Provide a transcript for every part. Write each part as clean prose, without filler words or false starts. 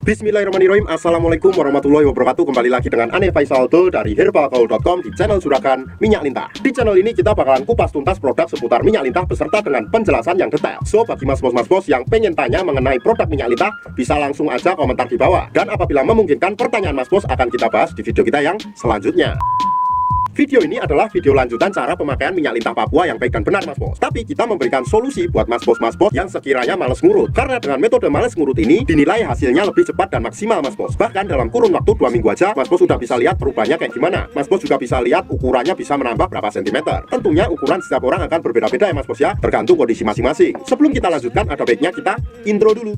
Bismillahirrahmanirrahim. Assalamualaikum warahmatullahi wabarakatuh. Kembali lagi dengan Ane Faisal dari herbalgaul.com di channel Juragan Minyak Lintah. Di channel ini kita bakalan kupas tuntas produk seputar minyak lintah beserta dengan penjelasan yang detail. So bagi mas bos yang pengen tanya mengenai produk minyak lintah, bisa langsung aja komentar di bawah. Dan apabila memungkinkan, pertanyaan mas bos akan kita bahas di video kita yang selanjutnya. Video ini adalah video lanjutan cara pemakaian minyak lintah Papua yang baik dan benar mas bos. Tapi kita memberikan solusi buat mas bos yang sekiranya males ngurut. Karena dengan metode males ngurut ini dinilai hasilnya lebih cepat dan maksimal mas bos. Bahkan dalam kurun waktu 2 minggu aja mas bos sudah bisa lihat perubahannya kayak gimana. Mas bos juga bisa lihat ukurannya bisa menambah berapa sentimeter. Tentunya ukuran setiap orang akan berbeda-beda ya mas bos ya, tergantung kondisi masing-masing. Sebelum kita lanjutkan, ada baiknya kita intro dulu.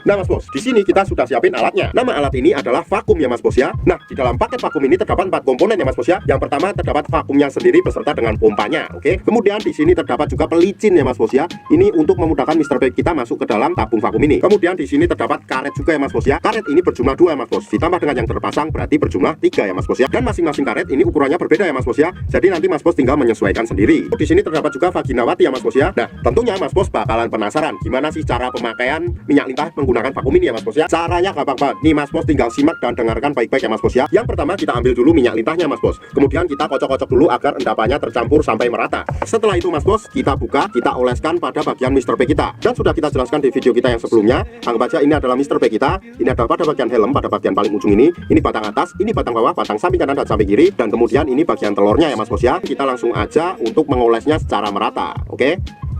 Nah mas bos, di sini kita sudah siapin alatnya. Nama alat ini adalah vakum ya mas bos ya. Nah, di dalam paket vakum ini terdapat 4 komponen ya mas bos ya. Yang pertama terdapat vakumnya sendiri beserta dengan pompanya, oke. Kemudian di sini terdapat juga pelicin ya mas bos ya. Ini untuk memudahkan Mr. Bag kita masuk ke dalam tabung vakum ini. Kemudian di sini terdapat karet juga ya mas bos ya. Karet ini berjumlah 2 ya mas bos. Ditambah dengan yang terpasang berarti berjumlah 3 ya mas bos ya. Dan masing-masing karet ini ukurannya berbeda ya mas bos ya. Jadi nanti mas bos tinggal menyesuaikan sendiri. Di sini terdapat juga vaginawati ya mas bos ya. Nah, tentunya mas bos bakalan penasaran gimana sih cara pemakaian minyak lintah menggunakan vakum ini ya mas bos ya. Caranya gampang banget. Nih mas bos tinggal simak dan dengarkan baik-baik ya mas bos ya. Yang pertama kita ambil dulu minyak lintahnya mas bos. Kemudian kita kocok-kocok dulu agar endapannya tercampur sampai merata. Setelah itu mas bos, kita buka, kita oleskan pada bagian Mr. P kita. Dan sudah kita jelaskan di video kita yang sebelumnya. Anggap aja ini adalah Mr. P kita. Ini adalah pada bagian helm, pada bagian paling ujung ini. Ini batang atas, ini batang bawah, batang samping kanan dan samping kiri. Dan kemudian ini bagian telurnya ya mas bos ya. Kita langsung aja untuk mengolesnya secara merata, oke?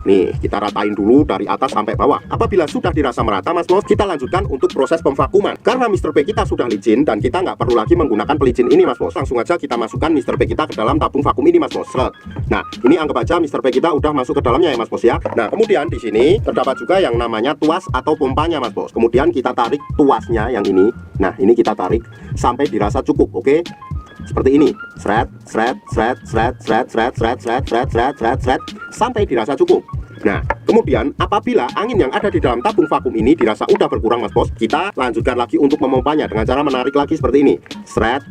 Nih, kita ratain dulu dari atas sampai bawah. Apabila sudah dirasa merata mas bos, kita lanjutkan untuk proses pemvakuman. Karena Mr. P kita sudah licin dan kita nggak perlu lagi menggunakan pelicin ini mas bos. Langsung aja kita masukkan Mr. P kita ke dalam tabung vakum ini mas bos. Nah, ini anggap aja Mr. P kita udah masuk ke dalamnya ya mas bos ya. Nah, kemudian di sini terdapat juga yang namanya tuas atau pompanya mas bos. Kemudian kita tarik tuasnya yang ini. Nah, ini kita tarik sampai dirasa cukup, oke? Seperti ini, sret sampai dirasa cukup. Nah, kemudian apabila angin yang ada di dalam tabung vakum ini dirasa udah berkurang mas bos, kita lanjutkan lagi untuk memompanya dengan cara menarik lagi seperti ini, sret.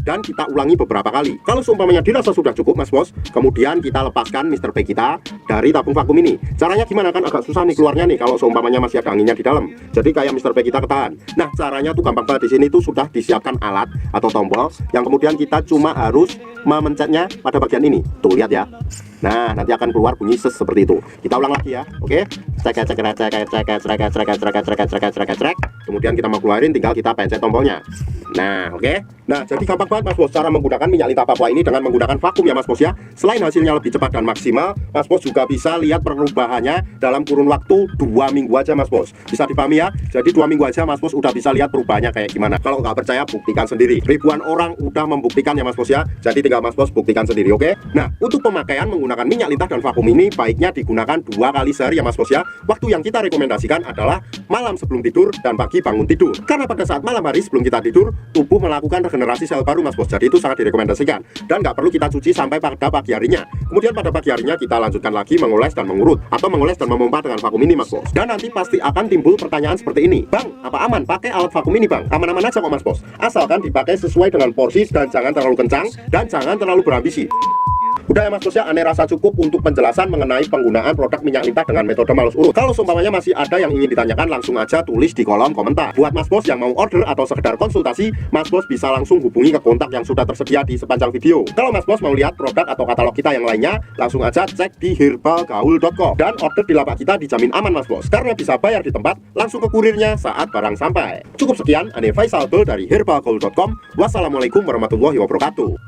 Dan kita ulangi beberapa kali. Kalau seumpamanya dirasa sudah cukup mas bos, kemudian kita lepaskan Mr. P kita dari tabung vakum ini. Caranya gimana, kan agak susah nih keluarnya nih kalau seumpamanya masih ada anginnya di dalam. Jadi kayak Mr. P kita ketahan. Nah, caranya tuh gampang banget. Di sini tuh sudah disiapkan alat atau tombol yang kemudian kita cuma harus memencetnya pada bagian ini. Tuh lihat ya. Nah, nanti akan keluar bunyi ses seperti itu. Kita ulang lagi ya, oke? Cek. Kemudian kita mau keluarin, tinggal kita pencet tombolnya. Nah, oke. Nah, jadi gampang banget mas bos cara menggunakan minyak lintah Papua ini dengan menggunakan vakum ya mas bos ya. Selain hasilnya lebih cepat dan maksimal, mas bos juga bisa lihat perubahannya dalam kurun waktu 2 minggu aja mas bos. Bisa dipahami ya? Jadi 2 minggu aja mas bos udah bisa lihat perubahannya kayak gimana. Kalau nggak percaya, buktikan sendiri. Ribuan orang udah membuktikan ya mas bos ya. Jadi tinggal mas bos buktikan sendiri, oke? Nah, untuk pemakaian menggunakan minyak lintah dan vakum ini baiknya digunakan 2 kali sehari ya mas bos ya. Waktu yang kita rekomendasikan adalah malam sebelum tidur dan pagi bangun tidur. Karena pada saat malam hari sebelum kita tidur, tubuh melakukan regenerasi sel baru mas bos. Jadi itu sangat direkomendasikan dan nggak perlu kita cuci sampai pada pagi harinya. Kemudian pada pagi harinya kita lanjutkan lagi mengoles dan mengurut atau mengoles dan memompa dengan vakum ini mas bos. Dan nanti pasti akan timbul pertanyaan seperti ini, bang, apa aman pakai alat vakum ini bang? Aman-aman aja kok mas bos, asalkan dipakai sesuai dengan porsi dan jangan terlalu kencang dan jangan terlalu berambisi. Udah ya mas bos ya, Ane rasa cukup untuk penjelasan mengenai penggunaan produk minyak lintah dengan metode males urut. Kalau seumpamanya masih ada yang ingin ditanyakan, langsung aja tulis di kolom komentar. Buat mas bos yang mau order atau sekedar konsultasi, mas bos bisa langsung hubungi ke kontak yang sudah tersedia di sepanjang video. Kalau mas bos mau lihat produk atau katalog kita yang lainnya, langsung aja cek di herbalgaul.com. Dan order di lapak kita dijamin aman mas bos, karena bisa bayar di tempat, langsung ke kurirnya saat barang sampai. Cukup sekian, Ane Faisal dari herbalgaul.com. Wassalamualaikum warahmatullahi wabarakatuh.